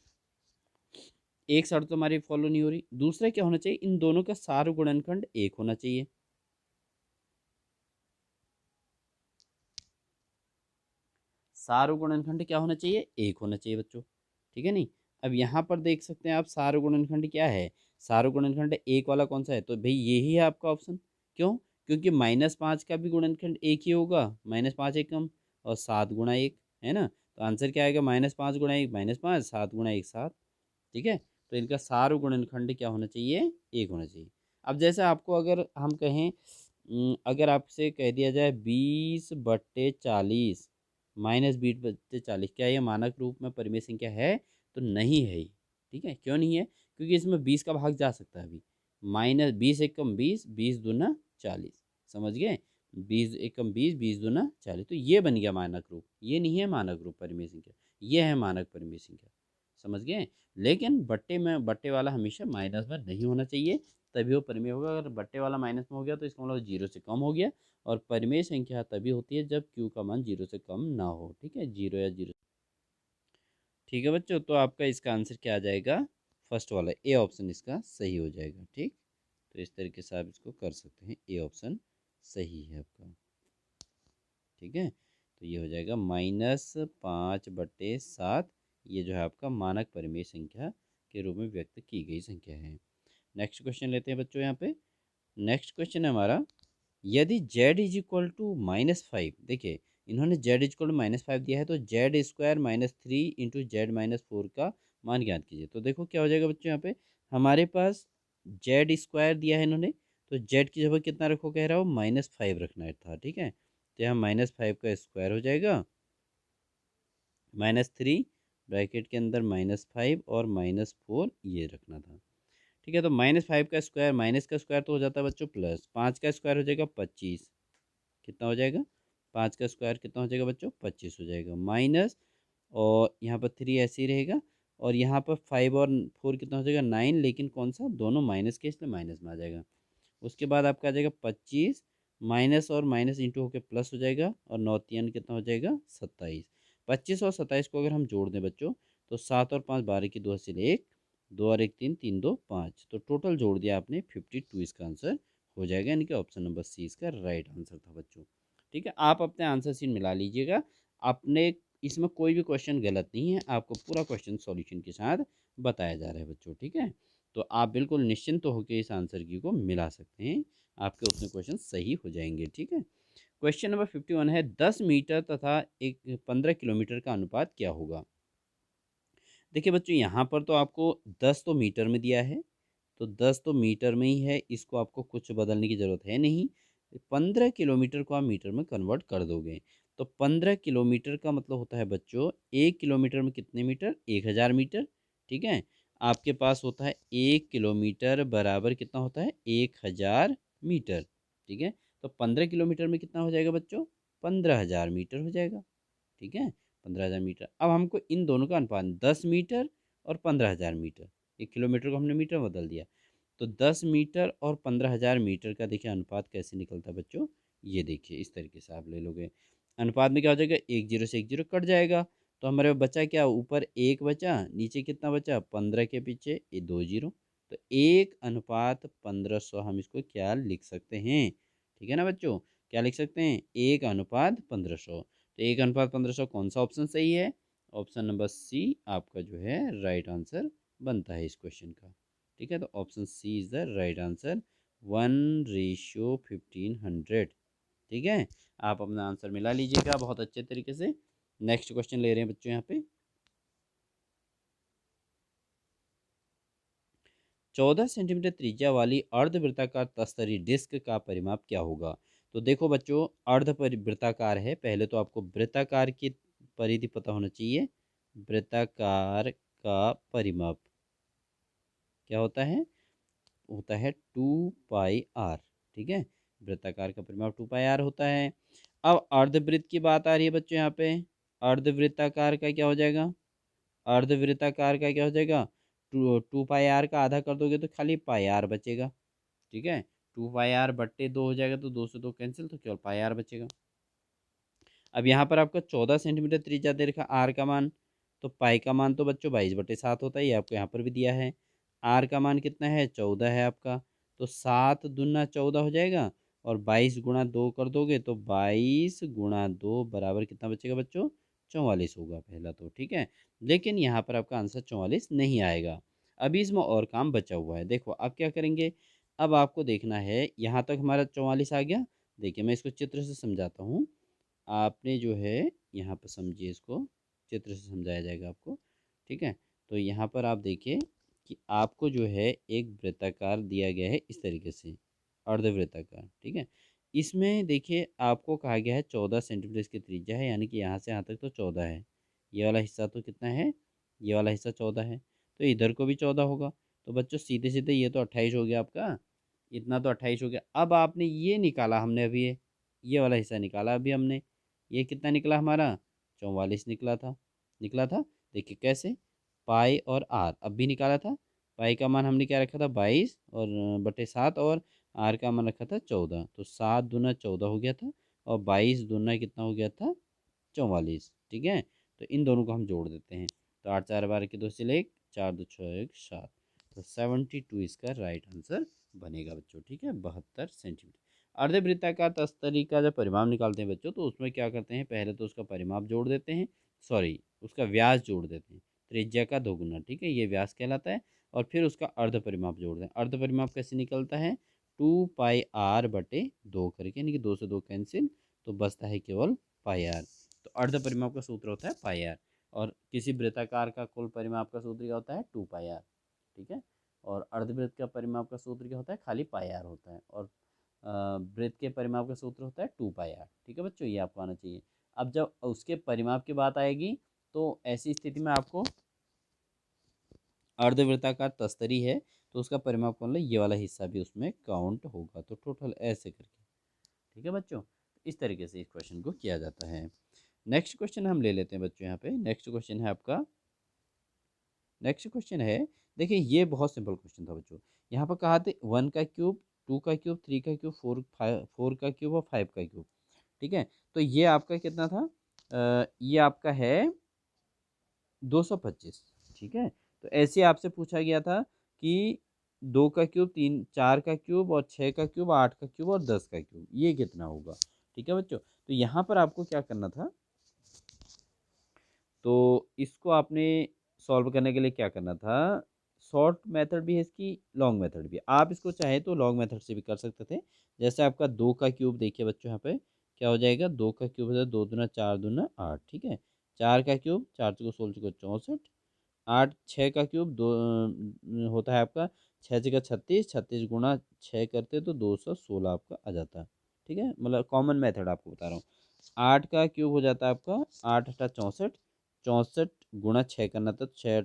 एक शर्त तो हमारी फॉलो नहीं हो रही। दूसरा क्या होना चाहिए, इन दोनों का सार गुणनखंड एक होना चाहिए। सार गुणनखंड क्या होना चाहिए, एक होना चाहिए बच्चों। ठीक है नहीं। अब यहाँ पर देख सकते हैं आप, सार गुणनखंड क्या है, सार गुणनखंड एक वाला कौन सा है, तो भाई यही है आपका ऑप्शन। क्यों, क्योंकि -5 का भी गुणनखंड एक ही होगा, -5 एकम, और 7 गुणा एक, है ना। तो आंसर क्या आएगा, -5 गुणा एक -5, 7 गुणा एक 7। ठीक है। तो इनका सार गुणनखंड क्या होना चाहिए, एक होना चाहिए। अब जैसे आपको अगर हम कहें, अगर आपसे कह दिया जाए 20/40 -20/40, क्या ये मानक रूप में परिमेय संख्या है, तो नहीं है ये। ठीक है। क्यों नहीं है, क्योंकि इसमें 20 का भाग जा सकता है अभी, -20 एकम 20, 20 दूना 40, समझ गए, 20 एकम 20, 20 दूना 40, तो ये बन गया मानक रूप, ये नहीं है मानक रूप परिमेय संख्या, ये है मानक परिमेय संख्या, समझ गए। लेकिन बट्टे में, बट्टे वाला हमेशा माइनस में नहीं होना चाहिए, तभी वो परिमेय होगा। अगर बट्टे वाला माइनस में हो गया तो इसका मतलब 0 से कम हो गया, और परिमेय संख्या तभी होती है जब क्यू का मान 0 से कम ना हो। ठीक है, 0 या 0। ठीक है बच्चों, तो आपका इसका आंसर क्या आ जाएगा, फर्स्ट वाला ए ऑप्शन इसका सही हो जाएगा। ठीक। तो इस तरीके से आप इसको कर सकते हैं, ए ऑप्शन सही है आपका। ठीक है। तो ये हो जाएगा -5/7, ये जो है आपका मानक परिमेय संख्या के रूप में व्यक्त की गई संख्या है। नेक्स्ट क्वेश्चन लेते हैं बच्चों यहाँ पे। नेक्स्ट क्वेश्चन है हमारा, यदि z = -5, देखिए इन्होंने z = -5 दिया है, तो z² - 3 × z - 4 का मान ज्ञात कीजिए। तो देखो क्या हो जाएगा बच्चों, यहाँ पे हमारे पास z² दिया है इन्होंने, तो z की जगह कितना रखो, कह रहा हो -5 रखना है था। ठीक है। तो यहाँ -5 का स्क्वायर हो जाएगा, -3 ब्रैकेट के अंदर -5 और -4 ये रखना था। ठीक है। तो -5 का स्क्वायर, माइनस का स्क्वायर तो हो जाता है बच्चों प्लस, 5 का स्क्वायर हो जाएगा 25, कितना हो जाएगा, 5 का स्क्वायर कितना हो जाएगा बच्चों, 25 हो जाएगा, माइनस, और यहाँ पर 3 ऐसे ही रहेगा, और यहाँ पर 5 और 4 कितना हो जाएगा 9, लेकिन कौन सा, दोनों माइनस के, इसलिए माइनस में आ जाएगा। उसके बाद आपका आ जाएगा 25, माइनस और माइनस इंटू होकर प्लस हो जाएगा, और 9×3 कितना हो जाएगा 27। 25 और 27 को अगर हम जोड़ दें बच्चों, तो 7 और 5 12 की 2 हासिल 1, 2 और 1 3, 3 2 5, तो टोटल जोड़ दिया आपने 52, इसका आंसर हो जाएगा, यानी कि ऑप्शन नंबर सी इसका राइट आंसर था बच्चों। ठीक है। आप अपने आंसर शीट मिला लीजिएगा, आपने इसमें कोई भी क्वेश्चन गलत नहीं है, आपको पूरा क्वेश्चन सॉल्यूशन के साथ बताया जा रहा है बच्चों। ठीक है। तो आप बिल्कुल निश्चिंत तो होकर इस आंसर की को मिला सकते हैं, आपके उतने क्वेश्चन सही हो जाएंगे। ठीक है, क्वेश्चन नंबर 51 है 10 मीटर तथा एक 15 किलोमीटर का अनुपात क्या होगा। देखिए बच्चों, यहाँ पर तो आपको 10 तो मीटर में दिया है, तो 10 तो मीटर में ही है, इसको आपको कुछ बदलने की ज़रूरत है नहीं। 15 किलोमीटर को आप मीटर में कन्वर्ट कर दोगे, तो 15 किलोमीटर का मतलब होता है बच्चों, 1 किलोमीटर में कितने मीटर, 1000 मीटर। ठीक है, आपके पास होता है 1 किलोमीटर बराबर कितना होता है, 1000 मीटर। ठीक है, तो 15 किलोमीटर में कितना हो जाएगा बच्चों, 15,000 मीटर हो जाएगा। ठीक है, 15,000 मीटर। अब हमको इन दोनों का अनुपात 10 मीटर और 15,000 मीटर, 1 किलोमीटर को हमने मीटर में बदल दिया, तो 10 मीटर और 15,000 मीटर का देखिए अनुपात कैसे निकलता है बच्चों। ये देखिए इस तरीके से आप ले लोगे, अनुपात में क्या हो जाएगा, एक जीरो से एक जीरो कट जाएगा, तो हमारे बचा क्या, ऊपर एक बचा, नीचे कितना बचा, 15 के पीछे ये 2 जीरो, तो 1:1500 हम इसको क्या लिख सकते हैं। ठीक है ना बच्चों, क्या लिख सकते हैं, 1:1500। तो 1:1500 कौन सा ऑप्शन सही है, ऑप्शन नंबर सी आपका जो है राइट आंसर बनता है इस क्वेश्चन का। ठीक है, तो option C is the right answer, 1:1500। ठीक है, आप अपना आंसर मिला लीजिएगा बहुत अच्छे तरीके से। नेक्स्ट क्वेश्चन ले रहे हैं बच्चों यहाँ पे, 14 सेंटीमीटर त्रिज्या वाली अर्धवृत्ताकार तस्तरी डिस्क का परिमाप क्या होगा। तो देखो बच्चों, वृत्ताकार है, पहले तो आपको वृत्ताकार की परिधि पता होना चाहिए। वृत्ताकार का परिमाप क्या होता है, होता है 2πr। ठीक है, वृत्ताकार का परिमाप 2πr होता है। अब अर्धवृत्त की बात आ रही है बच्चों यहाँ पे, अर्धवृत्ताकार का क्या हो जाएगा, अर्धवृत्ताकार का क्या हो जाएगा, टू पाई आर का आधा कर दोगे तो खाली पाई आर बचेगा। ठीक है, 2πr/2 हो जाएगा, तो 2 से 2 कैंसिल, तो केवल पाई आर बचेगा। अब यहाँ पर आपका 14 सेंटीमीटर त्रिज्या दे रखा, आर का मान, तो पाई का मान तो बच्चों 22/7 होता है, ये आपको यहाँ पर भी दिया है। आर का मान कितना है, 14 है आपका, तो 7×2 = 14 हो जाएगा, और 22×2 कर दोगे तो 22×2 बराबर कितना बचेगा बच्चों, 44 होगा पहला तो। ठीक है, लेकिन यहाँ पर आपका आंसर 44 नहीं आएगा, अभी इसमें और काम बचा हुआ है। देखो अब क्या करेंगे, अब आपको देखना है, यहाँ तक हमारा 44 आ गया। देखिए मैं इसको चित्र से समझाता हूँ, आपने जो है यहाँ पर समझिए, इसको चित्र से समझाया जाएगा आपको। ठीक है, तो यहाँ पर आप देखिए कि आपको जो है एक वृत्ताकार दिया गया है इस तरीके से, अर्धवृत्ताकार। ठीक है, इसमें देखिए आपको कहा गया है 14 सेंटीमीटर इसकी त्रिज्या है, यानी कि यहाँ से यहाँ तक तो 14 है, ये वाला हिस्सा तो कितना है, ये वाला हिस्सा 14 है, तो इधर को भी 14 होगा, तो बच्चों सीधे सीधे ये तो 28 हो गया आपका, इतना तो 28 हो गया। अब आपने ये निकाला, हमने अभी ये वाला हिस्सा निकाला अभी हमने, ये कितना निकला हमारा, 44 निकला था, निकला था। देखिए कैसे, पाई और आर अब भी निकाला था, पाई का मान हमने क्या रखा था, 22 और बटे 7, और आर का मान रखा था 14, तो 7×2 = 14 हो गया था, और 22×2 कितना हो गया था, 44। ठीक है, तो इन दोनों को हम जोड़ देते हैं, तो 8×4 = 12, 2 × 1, 4, 2 × 6 = 7, तो 72 इसका राइट आंसर बनेगा बच्चों। ठीक है, 72 सेंटीमीटर। अर्धवृत्ताकार तस्तरी का जब परिमाप निकालते हैं बच्चों, तो उसमें क्या करते हैं, पहले तो उसका परिमाप जोड़ देते हैं, सॉरी उसका व्यास जोड़ देते हैं, त्रिज्या का दोगुना। ठीक है, ये व्यास कहलाता है, और फिर उसका अर्ध परिमाप जोड़ दें। अर्ध परिमाप कैसे निकलता है, 2πr/2 करके, यानी कि 2 से 2 कैंसिल, तो बचता है केवल पाई आर। तो अर्ध परिमाप का सूत्र होता है पाई आर, और किसी वृत्ताकार का कुल परिमाप का सूत्र क्या होता है, 2πr। ठीक है, और अर्धवृत्त का परिमाप का सूत्र क्या होता है, खाली पाई आर होता है, और वृत्त के परिमाप का सूत्र होता है 2πr। ठीक है बच्चों, ये आपको आना चाहिए। अब जब उसके परिमाप की बात आएगी, तो ऐसी स्थिति में आपको अर्धवृत्ताकार तस्तरी है, तो उसका परिमाप कौन, ये वाला हिस्सा भी उसमें काउंट होगा, तो टोटल ऐसे करके। ठीक है बच्चों, इस तरीके से इस क्वेश्चन को किया जाता है। नेक्स्ट क्वेश्चन हम ले लेते हैं बच्चों, यहाँ पे नेक्स्ट क्वेश्चन है आपका, नेक्स्ट क्वेश्चन है, देखिए ये बहुत सिंपल क्वेश्चन था बच्चों। यहाँ पर कहा थे 1 का क्यूब, 2 का क्यूब, 3 का क्यूब, 4 का क्यूब और 5 का क्यूब। ठीक है, तो ये आपका कितना था, ये आपका है 225। ठीक है, तो ऐसे आपसे पूछा गया था कि 2 का क्यूब, 3 4 का क्यूब और 6 का क्यूब, 8 का क्यूब और 10 का क्यूब, ये कितना होगा। ठीक है बच्चों, तो यहाँ पर आपको क्या करना था, तो इसको आपने सॉल्व करने के लिए क्या करना था, शॉर्ट मेथड भी है इसकी, लॉन्ग मेथड भी। आप इसको चाहे तो लॉन्ग मेथड से भी कर सकते थे। जैसे आपका 2 का क्यूब देखिए बच्चों, यहाँ पे क्या हो जाएगा, 2 का क्यूब हो जाएगा 2 दूना 4 दूना 8, ठीक है। 4 का क्यूब 4 चौको 16 चौको 64, 8 6 का क्यूब दो होता है आपका 6 जगह 36, 36 गुणा 6 करते तो 216 आपका आ जाता है, ठीक है। मतलब कॉमन मेथड आपको बता रहा हूँ। 8 का क्यूब हो जाता है आपका 8 अट्ठा 64, 64 गुणा 6 करना था, 6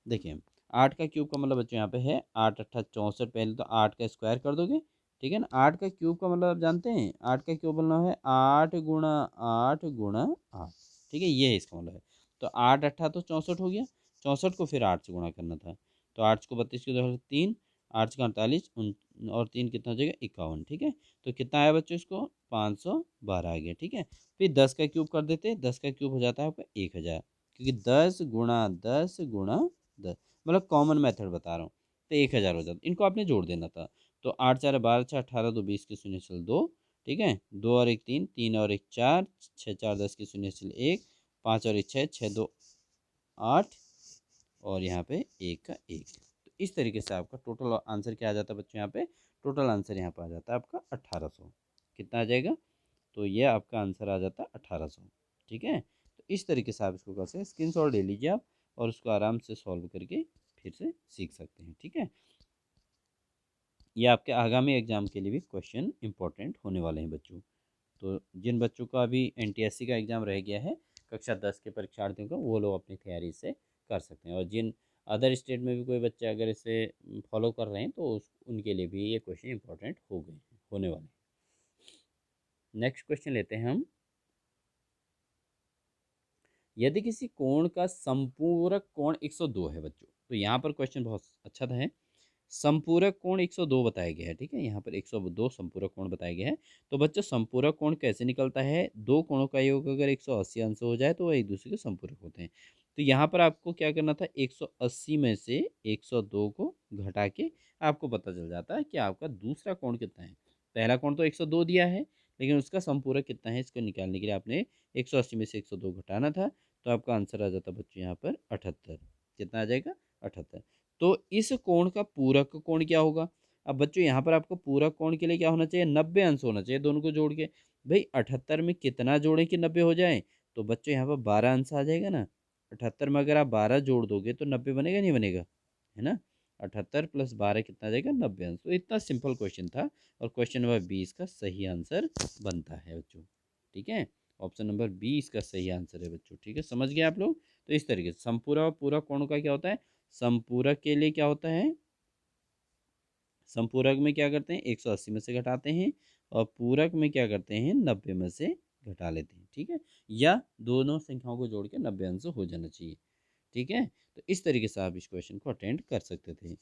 देखिए 8 का क्यूब का मतलब बच्चों यहाँ पे है 8 अट्ठा 64, पहले तो 8 का स्क्वायर कर दोगे, ठीक है ना। 8 का क्यूब का मतलब आप जानते हैं 8 का क्यूब बोलना है 8 गुणा 8 गुणा 8, ठीक है, ये है इसका मतलब है। तो 8 अट्ठा तो 64 हो गया, 64 को फिर 8 से गुणा करना था, तो 8 को 32 की दो 3, 8 का 48 और 3 कितना हो जाएगा 51, ठीक है। तो कितना आया बच्चों इसको 512 आ गया, ठीक है। फिर 10 का क्यूब कर देते, 10 का क्यूब हो जाता है आपका 1000, क्योंकि 10 गुणा 10 मतलब कॉमन मेथड बता रहा हूँ, तो 1000 हो जाता, इनको आपने जोड़ देना था। तो 8 4 12 6 18 2 20 की शून्य चल 2, ठीक है, 2 और 1 3, 3 और 1 4, 6 4 10 की शून्य चल 1, 5 और 1 6, 6 2 8, और यहाँ पे 1 का 1। तो इस तरीके से आपका टोटल आंसर क्या आ जाता है बच्चों, यहाँ पे टोटल आंसर यहाँ पे आ जाता है आपका 1800। कितना आ जाएगा, तो ये आपका आंसर आ जाता है 1800, ठीक है। तो इस तरीके से आप इसको कर सकते हैं, स्क्रीन शॉट ले लीजिए आप और उसको आराम से सॉल्व करके फिर से सीख सकते हैं, ठीक है। ये आपके आगामी एग्जाम के लिए भी क्वेश्चन इंपॉर्टेंट होने वाले हैं बच्चों। तो जिन बच्चों का अभी एनटीएससी का एग्ज़ाम रह गया है कक्षा 10 के परीक्षार्थियों का, वो लोग अपनी तैयारी से कर सकते हैं, और जिन अदर स्टेट में भी कोई बच्चे अगर इसे फॉलो कर रहे हैं तो उनके लिए भी ये क्वेश्चन इंपॉर्टेंट हो गए हैं, होने वाले हैं। नेक्स्ट क्वेश्चन लेते हैं हम। यदि किसी कोण का संपूरक कोण 102 है बच्चों, तो यहाँ पर क्वेश्चन बहुत अच्छा था है। संपूरक कोण 102 बताया गया है, ठीक है, यहाँ पर 102 संपूरक कोण बताया गया है। तो बच्चों संपूरक कोण कैसे निकलता है, दो कोणों का योग अगर 180 अंश हो जाए तो वह एक दूसरे के संपूरक होते हैं। तो यहाँ पर आपको क्या करना था, 180 में से 102 को घटा के आपको पता चल जाता है कि आपका दूसरा कोण कितना है। पहला कोण तो 102 दिया है, लेकिन उसका संपूरक कितना है इसको निकालने के लिए आपने 180 में से 102 घटाना था, तो आपका आंसर आ जाता बच्चों यहाँ पर 78। कितना आ जाएगा, 78। तो इस कोण का पूरक कोण क्या होगा। अब बच्चों यहाँ पर आपको पूरक कोण के लिए क्या होना चाहिए, 90 अंश होना चाहिए दोनों को जोड़ के। भाई 78 में कितना जोड़ें कि 90 हो जाए, तो बच्चों यहाँ पर 12 अंश आ जाएगा ना। 78 में अगर आप 12 जोड़ दोगे तो 90 बनेगा नहीं बनेगा, है ना। 78 प्लस 12 कितना आ जाएगा, 90 अंश। तो इतना सिंपल क्वेश्चन था, और क्वेश्चन नंबर 20 का सही आंसर बनता है बच्चों, ठीक है। ऑप्शन नंबर 20 का सही आंसर है बच्चों, ठीक है, समझ गए आप लोग। तो इस तरीके से संपूरक और पूरक कोणों का क्या होता है, संपूरक के लिए क्या होता है, संपूरक में क्या करते हैं 180 में से घटाते हैं, और पूरक में क्या करते हैं 90 में से घटा लेते हैं, ठीक है। या दोनों संख्याओं को जोड़ के 90 अंश हो जाना चाहिए, ठीक है। तो इस तरीके से आप इस क्वेश्चन को अटेंड कर सकते थे।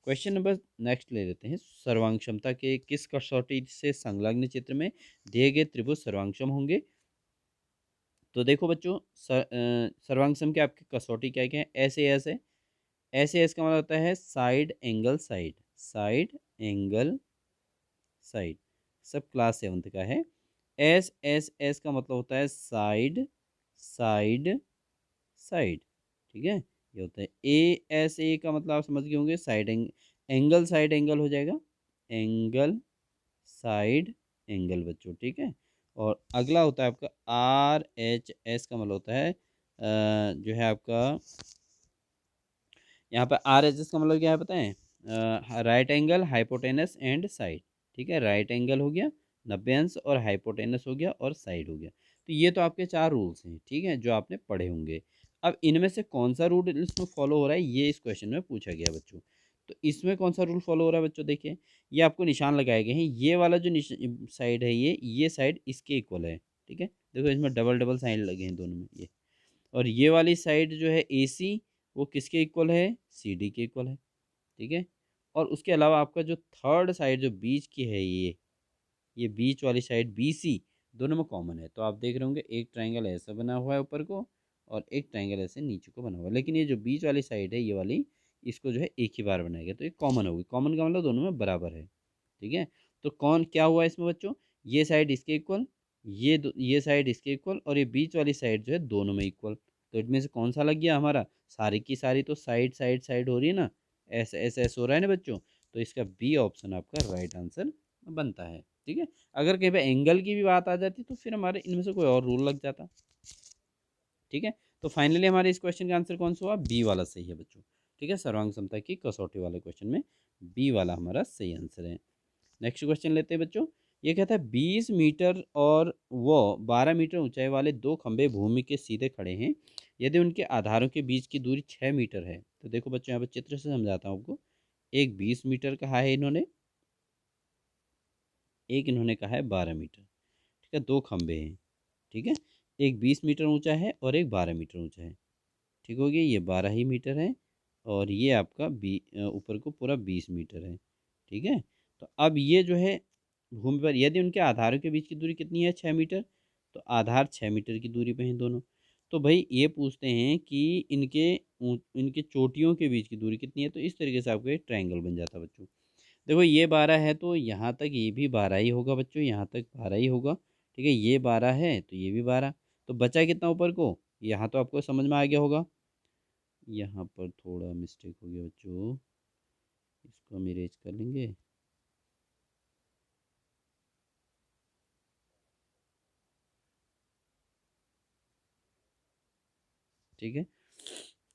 क्वेश्चन नंबर नेक्स्ट ले लेते हैं। सर्वांग क्षमता के किस कसौटी से संलग्न चित्र में दिए गए त्रिभुज सर्वांगक्षम होंगे। तो देखो बच्चों सर्वांगक्षम के आपके कसौटी क्या क्या है, ऐसे ऐसे ऐसे एस का मतलब होता है side angle side, side angle side, सब क्लास 7th का है। एस एस एस का मतलब होता है साइड साइड साइड, ठीक है, ये होता है। ए एस ए का मतलब आप समझ गए होंगे, साइड एंगल साइड एंगल हो जाएगा, एंगल साइड एंगल बच्चों, ठीक है। और अगला होता है आपका आर एच एस का मतलब होता है जो है आपका यहाँ पर आर एच एस का मतलब क्या है पता है, right angle hypotenuse and side, ठीक है। राइट एंगल हो गया 90 अंश, और हाइपोटेनस हो गया, और साइड हो गया। तो ये तो आपके 4 रूल्स हैं, ठीक है, जो आपने पढ़े होंगे। अब इनमें से कौन सा रूल इसमें फॉलो हो रहा है, ये इस क्वेश्चन में पूछा गया बच्चों। तो इसमें कौन सा रूल फॉलो हो रहा है बच्चों, देखिए ये आपको निशान लगाए गए हैं, ये वाला जो साइड है ये साइड इसके इक्वल है, ठीक है। देखो इसमें डबल डबल साइन लगे हैं दोनों में ये। और ये वाली साइड जो है AC, वो किसके इक्वल है, CD के इक्वल है, ठीक है। और उसके अलावा आपका जो थर्ड साइड जो बीच की है ये बीच वाली साइड BC, दोनों में कॉमन है। तो आप देख रहे होंगे एक ट्रायंगल ऐसा बना हुआ है ऊपर को, और एक ट्रायंगल ऐसे नीचे को बना हुआ है, लेकिन ये जो बीच वाली साइड है ये वाली, इसको जो है एक ही बार बनाया गया, तो ये कॉमन होगी। कॉमन का मतलब दोनों में बराबर है, ठीक है। तो कौन क्या हुआ इसमें बच्चों, ये साइड इसके इक्वल, ये साइड इसके इक्वल, और ये बीच वाली साइड जो है दोनों में इक्वल। तो इनमें से कौन सा लग गया हमारा, सारी की सारी तो साइड साइड साइड हो रही है ना, एस एस एस हो रहा है ना बच्चों, तो इसका बी ऑप्शन आपका राइट आंसर बनता है। ठीक है, अगर कहीं पे एंगल की भी बात आ जाती तो फिर हमारे इनमें से कोई और रूल लग जाता। ठीक है, तो फाइनली हमारे इस क्वेश्चन का आंसर कौन सा हुआ, बी वाला सही है बच्चों। ठीक है, सर्वांग क्षमता की कसौटी वाले क्वेश्चन में बी वाला हमारा सही आंसर है। नेक्स्ट क्वेश्चन लेते हैं बच्चों। ये कहता है 20 मीटर और वो 12 मीटर ऊंचाई वाले दो खंभे भूमि के सीधे खड़े हैं, यदि उनके आधारों के बीच की दूरी 6 मीटर है। तो देखो बच्चों, यहाँ पर चित्र से समझाता हूँ आपको। एक 20 मीटर कहा है इन्होंने, एक इन्होंने कहा है 12 मीटर। ठीक है, दो खंभे हैं। ठीक है, एक 20 मीटर ऊंचा है और एक 12 मीटर ऊंचा है। ठीक हो गया, ये 12 ही मीटर है और ये आपका ऊपर को पूरा 20 मीटर है। ठीक है, तो अब ये जो है भूमि पर यदि उनके आधारों के बीच की दूरी कितनी है, 6 मीटर, तो आधार 6 मीटर की दूरी पे हैं दोनों। तो भाई ये पूछते हैं कि इनके चोटियों के बीच की दूरी कितनी है, तो इस तरीके से आपको एक ट्रायंगल बन जाता है बच्चों। देखो ये 12 है तो यहाँ तक ये भी 12 ही होगा बच्चों, यहाँ तक 12 ही होगा। ठीक है, ये 12 है तो ये भी 12, तो बचा कितना ऊपर को, यहाँ तो आपको समझ में आ गया होगा। यहाँ पर थोड़ा मिस्टेक हो गया बच्चों, इसको हम इरेज कर लेंगे। ठीक है,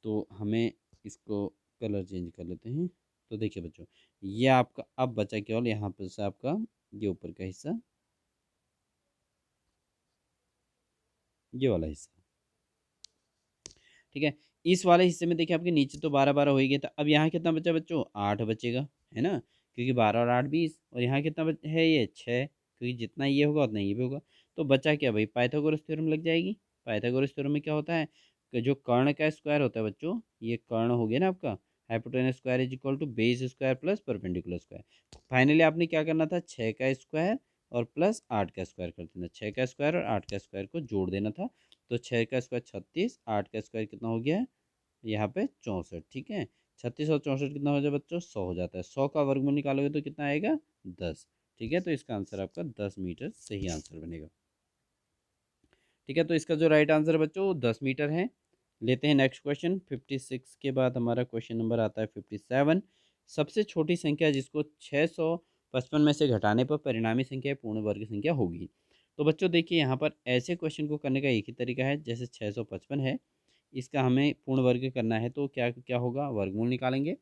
तो हमें इसको कलर चेंज कर लेते हैं। तो देखिए बच्चों, ये आपका अब बचा केवल यहाँ पर से आपका ये ऊपर का हिस्सा, ये वाला हिस्सा। ठीक है, इस वाले हिस्से में देखिए आपके नीचे तो 12 12 हो ही गया था। अब यहाँ कितना बचा बच्चों, 8 बचेगा, है ना, क्योंकि 12 और 8 20, और यहाँ कितना है ये 6, क्योंकि जितना ये होगा उतना ये भी होगा। तो बचा क्या भाई, पाइथागोरस थ्योरम लग जाएगी। पाइथागोरस थ्योरम में क्या होता है कि जो कर्ण का स्क्वायर होता है बच्चों, ये कर्ण हो गया ना आपका, hypotenuse square is equal to base square plus perpendicular square. Finally आपने क्या करना था, 6 का स्क्वायर और प्लस 8 का स्क्वायर कर देना, 6 का स्क्वायर और 8 का स्क्वायर को जोड़ देना था। तो 6 का स्क्वायर 36, 8 का स्क्वायर कितना हो गया है यहाँ पे 64। ठीक है, 36 और 64 कितना हो जाए बच्चों, 100 हो जाता है। 100 का वर्गमूल निकालोगे तो कितना आएगा, 10। ठीक है, तो इसका आंसर आपका 10 मीटर सही आंसर बनेगा। ठीक है, तो इसका जो राइट आंसर है बच्चों वो 10 मीटर है। लेते हैं नेक्स्ट क्वेश्चन। 56 के बाद हमारा क्वेश्चन नंबर आता है 57। सबसे छोटी संख्या जिसको 655 में से घटाने पर परिणामी संख्या पूर्ण वर्ग संख्या होगी। तो बच्चों देखिए, यहाँ पर ऐसे क्वेश्चन को करने का एक ही तरीका है, जैसे 655 है, इसका हमें पूर्ण वर्ग करना है तो क्या क्या होगा, वर्गमूल निकालेंगे।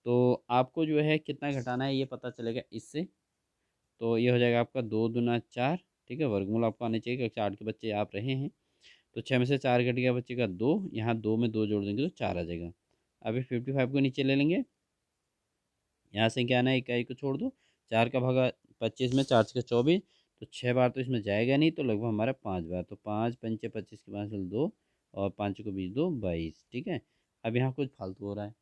तो आपको जो है कितना घटाना है ये पता चलेगा इससे। तो ये हो जाएगा आपका 2 दूना 4। ठीक है, वर्गमूल आपको आने चाहिए क्योंकि 8 के बच्चे आप रहे हैं। तो 6 में से 4 घट गया, बच्चे का 2, यहाँ 2 में 2 जोड़ देंगे तो 4 आ जाएगा। अभी 55 को नीचे ले लेंगे, यहाँ से क्या आना है, इकाई को छोड़ दो, 4 का भागा 25 में, 4 का 24, तो 6 बार तो इसमें जाएगा नहीं, तो लगभग हमारा 5 बार, तो 5 पंचे 25 के 5 2, और 5 को बीच दो 22। ठीक है, अब यहाँ कुछ फालतू हो रहा है।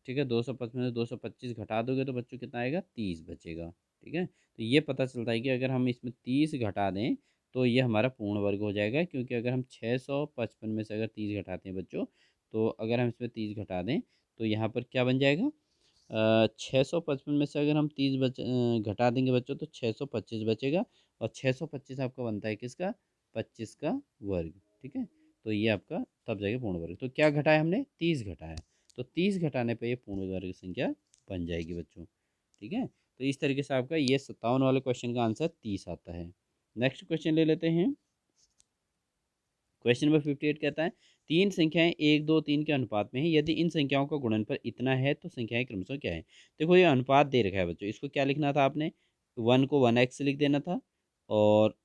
ठीक है, 255 में 225 घटा दोगे तो बच्चों कितना आएगा, 30 बचेगा। ठीक है, तो ये पता चलता है कि अगर हम इसमें 30 घटा दें तो ये हमारा पूर्ण वर्ग हो जाएगा, क्योंकि अगर हम 655 में से अगर 30 घटाते हैं बच्चों, तो अगर हम इसमें 30 घटा दें तो यहाँ पर क्या बन जाएगा, 655 में से अगर हम 30 घटा देंगे बच्चों तो 625 बचेगा, और 625 आपका बनता है किसका, 25 का वर्ग। ठीक है, तो ये आपका तब जाएगा पूर्ण वर्ग। तो क्या घटाया हमने, 30 घटाया, तो 30 घटाने पे ये पूर्ण वर्ग संख्या बन जाएगी बच्चों। ठीक है, तो इस तरीके से आपका ये 57 वाले क्वेश्चन का आंसर 30 आता है। नेक्स्ट क्वेश्चन ले लेते हैं। क्वेश्चन नंबर 58 कहता है, तीन संख्याएं 1 2 3 के अनुपात में है, यदि इन संख्याओं का गुणनफल इतना है तो संख्याएं क्रमशः क्या है। देखो ये अनुपात दे रखा है बच्चों, इसको क्या लिखना था आपने, 1 को 1x लिख देना था, और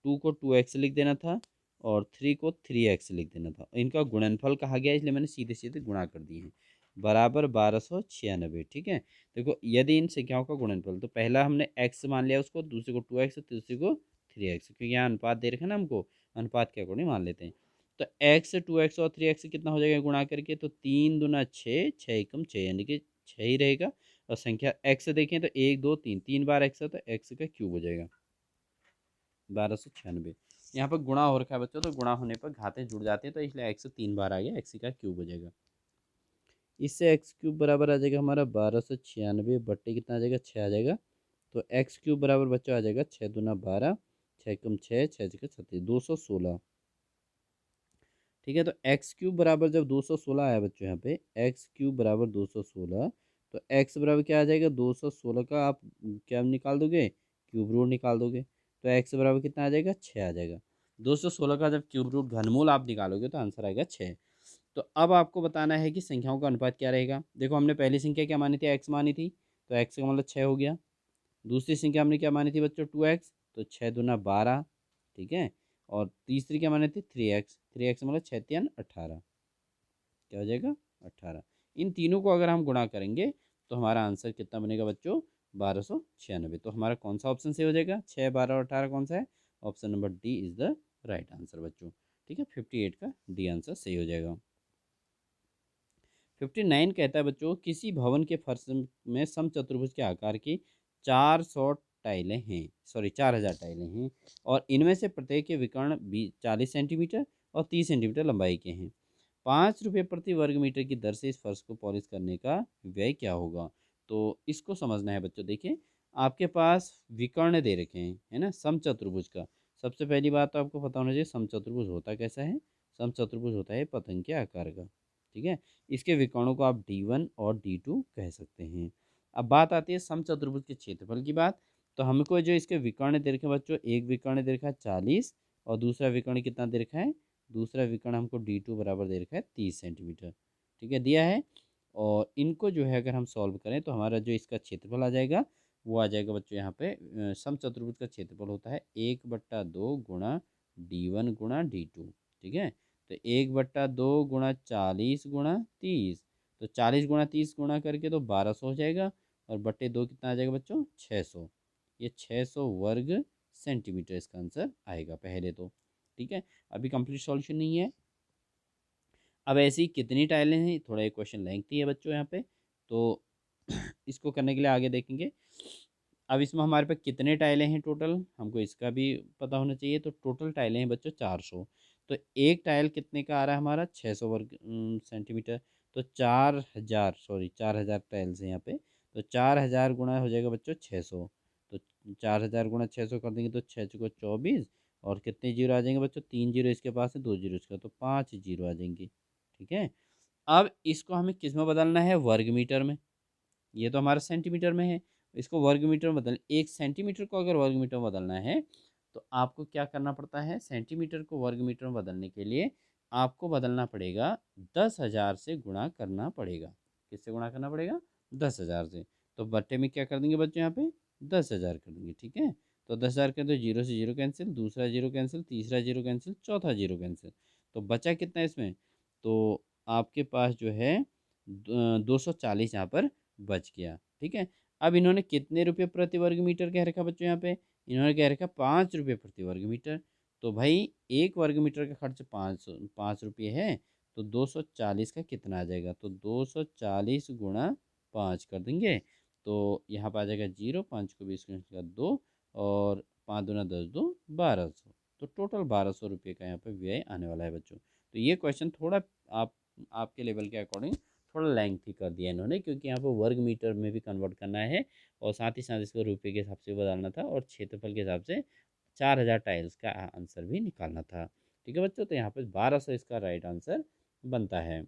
2 को 2x लिख देना था, और 3 को 3x लिख देना था। इनका गुणनफल कहा गया इसलिए मैंने सीधे सीधे गुणा कर दिए हैं, बराबर 1296। ठीक है, देखो यदि इन संख्याओं का गुणनफल, तो पहला हमने x मान लिया उसको, दूसरे को 2x, तीसरे को 3x, क्योंकि यहाँ अनुपात दे रखा है ना हमको, अनुपात के अकॉर्डिंग मान लेते हैं। तो x 2x और 3x कितना हो जाएगा गुणा करके, तो 3 दूना 6, 6 एकम 6, यानी कि 6 ही रहेगा। और संख्या x देखें तो 1 2 3, 3 बार x है तो x का क्यूब हो जाएगा 1296। यहाँ पर गुणा हो रखा है बच्चों, तो गुणा होने पर घातें जुड़ जाते हैं, तो इसलिए x 3 बार आ गया, x का क्यूब हो जाएगा। इससे एक्स क्यूब बराबर आ जाएगा हमारा 1296 बट्टे कितना आ जाएगा, 6 आ जाएगा। तो एक्स क्यूब बराबर बच्चों आ जाएगा 6 दूना 12, 6 कम 6, 6 छः 36, 216। ठीक है। तो एक्स क्यूब बराबर जब 216 आया बच्चों यहाँ पे, एक्स क्यूब बराबर 216, तो एक्स बराबर क्या आ जाएगा, 216 का आप क्या निकाल दोगे, क्यूब रूट निकाल दोगे, तो एक्स बराबर कितना आ जाएगा, 6 आ जाएगा। 216 का जब क्यूब रूट घनमूल आप निकालोगे तो आंसर आएगा 6। तो अब आपको बताना है कि संख्याओं का अनुपात क्या रहेगा। देखो हमने पहली संख्या क्या मानी थी, एक्स मानी थी, तो एक्स का मतलब 6 हो गया। दूसरी संख्या हमने क्या मानी थी बच्चों, 2x, तो 6 दूना 12, ठीक है। और तीसरी क्या मानी थी, 3x, 3x मतलब 6 3 18, क्या हो जाएगा, 18। इन तीनों को अगर हम गुणा करेंगे तो हमारा आंसर कितना बनेगा बच्चों, 1296। तो हमारा कौन सा ऑप्शन सही हो जाएगा, 6 12 और 18 कौन सा है, option number D is the right answer बच्चों। ठीक है, 58 का डी आंसर सही हो जाएगा। 59 कहता है बच्चों, किसी भवन के फर्श में समचतुर्भुज के आकार की 400 टाइलें हैं, सॉरी 4000 टाइलें हैं, और इनमें से प्रत्येक के विकर्ण 40 सेंटीमीटर और 30 सेंटीमीटर लंबाई के हैं। 5 रुपये प्रति वर्ग मीटर की दर से इस फर्श को पॉलिश करने का व्यय क्या होगा। तो इसको समझना है बच्चों। देखिए, आपके पास विकर्ण दे रखे हैं, है ना, समचतुर्भुज का। सबसे पहली बात तो आपको पता होना चाहिए समचतुर्भुज होता कैसा है। समचतुर्भुज होता है पतंग के आकार का, ठीक है। इसके विकर्णों को आप D1 और D2 कह सकते हैं। अब बात आती है समचतुर्भुज के क्षेत्रफल की बात। तो हमको जो इसके विकर्ण दे रखे हैं बच्चों, एक विकर्ण दे रखा है 40, और दूसरा विकर्ण कितना दे रखा है, दूसरा विकर्ण हमको D2 बराबर दे रखा है 30 सेंटीमीटर, ठीक है, दिया है। और इनको जो है अगर हम सॉल्व करें तो हमारा जो इसका क्षेत्रफल आ जाएगा, वो आ जाएगा बच्चों यहाँ पे, समचतुर्भुज का क्षेत्रफल होता है 1/2 गुणा D1 गुणा D2, ठीक है। तो 1/2 गुणा 40 गुणा 30, तो 40 गुणा 30 गुणा करके तो 1200 हो जाएगा, और बट्टे दो कितना आ जाएगा बच्चों, 600। ये 600 वर्ग सेंटीमीटर इसका आंसर आएगा पहले तो, ठीक है। अभी कंप्लीट सॉल्यूशन नहीं है। अब ऐसी कितनी टाइलें हैं, थोड़ा एक क्वेश्चन लेंथी है बच्चों यहाँ पे, तो इसको करने के लिए आगे देखेंगे। अब इसमें हमारे पास कितने टाइलें हैं टोटल, हमको इसका भी पता होना चाहिए। तो टोटल टाइलें हैं बच्चों 400। तो एक टाइल कितने का आ रहा है हमारा, 600 वर्ग सेंटीमीटर। तो 4000 टाइल्स हैं यहाँ पे। तो 4000 गुणा हो जाएगा बच्चों 600। तो 4000 गुणा 600 कर देंगे तो 6 चौको 24, और कितने जीरो आ जाएंगे बच्चों, 3 जीरो इसके पास है, 2 जीरो इसका, तो 5 जीरो आ जाएंगे, ठीक है। अब इसको हमें किस में बदलना है, वर्ग मीटर में। ये तो हमारा सेंटीमीटर में है, इसको वर्ग मीटर में बदल, 1 सेंटीमीटर को अगर वर्ग मीटर में बदलना है तो आपको क्या करना पड़ता है, सेंटीमीटर को वर्ग मीटर में बदलने के लिए आपको बदलना पड़ेगा, 10,000 से गुणा करना पड़ेगा। किससे गुणा करना पड़ेगा, 10,000 से। तो बट्टे में क्या कर देंगे बच्चों, यहाँ पे 10,000 कर देंगे, ठीक है। तो 10,000 कर दो, जीरो से जीरो कैंसिल, दूसरा जीरो कैंसिल, तीसरा जीरो कैंसिल, चौथा जीरो कैंसिल, तो बचा कितना इसमें, तो आपके पास जो है 240 यहाँ पर बच गया, ठीक है। अब इन्होंने कितने रुपये प्रति वर्ग मीटर कह रखा बच्चों, यहाँ पे इन्होंने कह रखा 5 रुपये प्रति वर्ग मीटर। तो भाई एक वर्ग मीटर का खर्च 5रुपये है, तो 240 का कितना आ जाएगा, तो 240 गुणा 5 कर देंगे, तो यहाँ पर आ जाएगा जीरो, 5 को 20 का 2, और 5 दूना 10 दो 1200। तो टोटल 1200 रुपये का यहाँ पे व्यय आने वाला है बच्चों। तो ये क्वेश्चन थोड़ा आप आपके लेवल के अकॉर्डिंग थोड़ा लेंथी कर दिया इन्होंने, क्योंकि यहाँ पर वर्ग मीटर में भी कन्वर्ट करना है, और साथ ही साथ इसको रुपये के हिसाब से बदलना था, और क्षेत्रफल के हिसाब से 4000 टाइल्स का आंसर भी निकालना था, ठीक है बच्चों। तो यहाँ पर 1200 इसका राइट आंसर बनता है।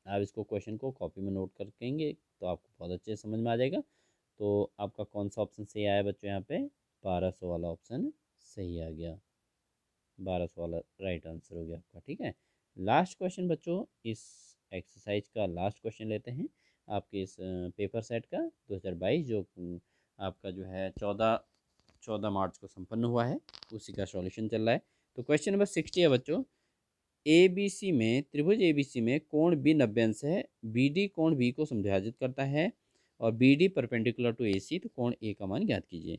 आप इसको क्वेश्चन को कॉपी में नोट करकेंगे तो आपको बहुत अच्छे से समझ में आ जाएगा। तो आपका कौन सा ऑप्शन सही आया बच्चों, यहाँ पे 1200 वाला ऑप्शन सही आ गया, 1200 वाला राइट आंसर हो गया आपका, ठीक है। लास्ट क्वेश्चन बच्चों, इस एक्सरसाइज का लास्ट क्वेश्चन लेते हैं आपके इस पेपर सेट का 2022, जो आपका जो है 14 मार्च को संपन्न हुआ है, उसी का सॉल्यूशन चल रहा है। तो क्वेश्चन नंबर 60 है बच्चों, ए बी सी में त्रिभुज ए बी सी में कोण बी 90 अंश है, बी डी कोण बी को समद्विभाजित करता है, और बी डी परपेंडिकुलर टू ए सी, तो कोण ए का मान ज्ञात कीजिए।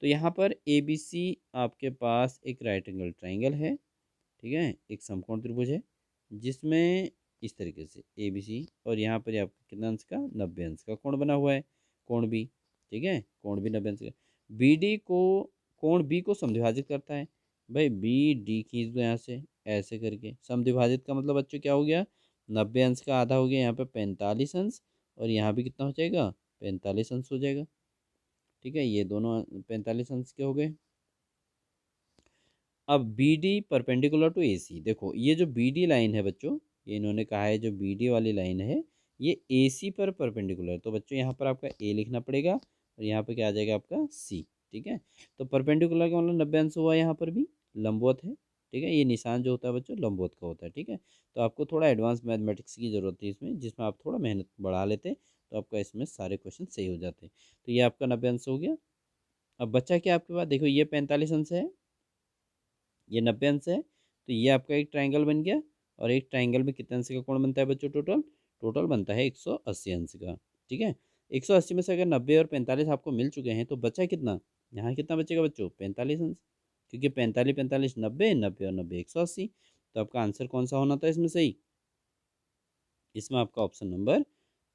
तो यहाँ पर ए बी सी आपके पास एक राइट एंगल ट्राइंगल है, ठीक है, एक समकोण त्रिभुज है, जिसमें इस तरीके से ए बी सी, और यहाँ पर आपका कितना अंश का, 90 अंश का कोण बना हुआ है, कोण बी, ठीक है, कोण बी 90 अंश का। बी डी को कोण बी को समद्विभाजित करता है, भाई बी डी खींच दो यहाँ से, ऐसे करके। समद्विभाजित का मतलब बच्चों क्या हो गया, 90 अंश का आधा हो गया यहाँ पे 45 अंश, और यहाँ भी कितना हो जाएगा, 45 अंश हो जाएगा, ठीक है। ये दोनों 45 अंश के हो गए। अब बी डी परपेंडिकुलर टू ए सी, देखो ये जो बी डी लाइन है बच्चों, ये इन्होंने कहा है जो बी डी वाली लाइन है ये ए सी पर परपेंडिकुलर, तो बच्चों यहाँ पर आपका ए लिखना पड़ेगा और यहाँ पे क्या आ जाएगा आपका सी। ठीक है, तो परपेंडिकुलर का मतलब 90 अंश हुआ, यहाँ पर भी लंबवत है। ठीक है, ये निशान जो होता है बच्चों लंबवत का होता है। ठीक है, तो आपको थोड़ा एडवांस मैथमेटिक्स की ज़रूरत है इसमें, जिसमें आप थोड़ा मेहनत बढ़ा लेते तो आपका इसमें सारे क्वेश्चन सही हो जाते। तो ये आपका 90 अंश हो गया। अब बच्चा क्या आपके पास, देखो ये 45 अंश है, ये 90 अंश है, तो ये आपका एक ट्रायंगल बन गया। और एक ट्रायंगल में कितने अंश का कोण बनता है बच्चों, टोटल टोटल बनता है 180 अंश का। ठीक है, 180 में से अगर 90 और 45 आपको मिल चुके हैं तो बचा कितना, यहाँ कितना बचेगा बच्चों, 45 अंश, क्योंकि 45 45 90, 90 और 90 180। तो आपका आंसर कौन सा होना था इसमें सही, इसमें आपका ऑप्शन नंबर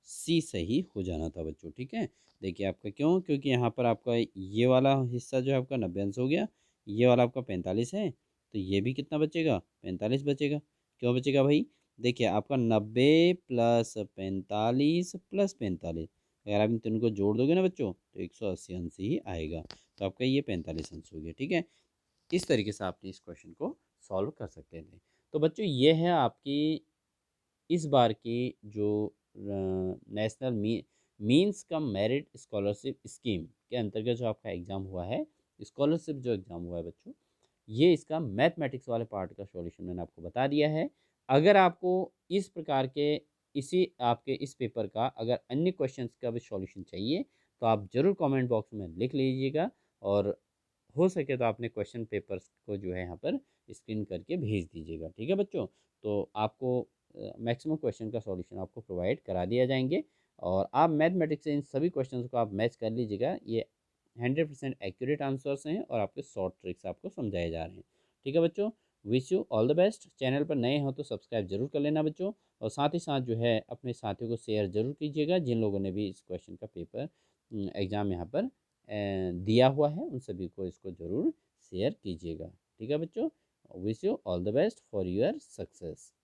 सी सही हो जाना था बच्चों। ठीक है, देखिए आपका क्यों, क्योंकि यहाँ पर आपका ये वाला हिस्सा जो है आपका 90 अंश हो गया, ये वाला आपका 45 है, तो ये भी कितना बचेगा, 45 बचेगा। क्यों बचेगा भाई, देखिए आपका 90 प्लस 45 प्लस 45, अगर आप इन तीनों को जोड़ दोगे ना बच्चों तो 180 अंश ही आएगा। तो आपका ये 45 अंश हो गया। ठीक है, इस तरीके से आपने इस क्वेश्चन को सॉल्व कर सकते थे। तो बच्चों ये है आपकी इस बार की जो national means cum merit scholarship scheme के अंतर्गत जो आपका एग्ज़ाम हुआ है, स्कॉलरशिप जो एग्ज़ाम हुआ है बच्चों, ये इसका मैथमेटिक्स वाले पार्ट का सॉल्यूशन मैंने आपको बता दिया है। अगर आपको इस प्रकार के इसी आपके इस पेपर का अगर अन्य क्वेश्चंस का भी सॉल्यूशन चाहिए तो आप ज़रूर कमेंट बॉक्स में लिख लीजिएगा, और हो सके तो आपने क्वेश्चन पेपर्स को जो है यहाँ पर स्क्रीन करके भेज दीजिएगा। ठीक है बच्चों, तो आपको मैक्सिमम क्वेश्चन का सॉल्यूशन आपको प्रोवाइड करा दिया जाएंगे, और आप मैथमेटिक्स से इन सभी क्वेश्चंस को आप मैच कर लीजिएगा। ये 100% एक्यूरेट आंसर्स हैं और आपके शॉर्ट ट्रिक्स आपको समझाए जा रहे हैं। ठीक है बच्चों, wish you all the best. Channel पर नए हो तो सब्सक्राइब जरूर कर लेना बच्चों, और साथ ही साथ जो है अपने साथियों को शेयर जरूर कीजिएगा जिन लोगों ने भी इस क्वेश्चन का पेपर एग्ज़ाम यहाँ पर दिया हुआ है, उन सभी को इसको ज़रूर शेयर कीजिएगा। ठीक है बच्चों, wish you all the best for your success.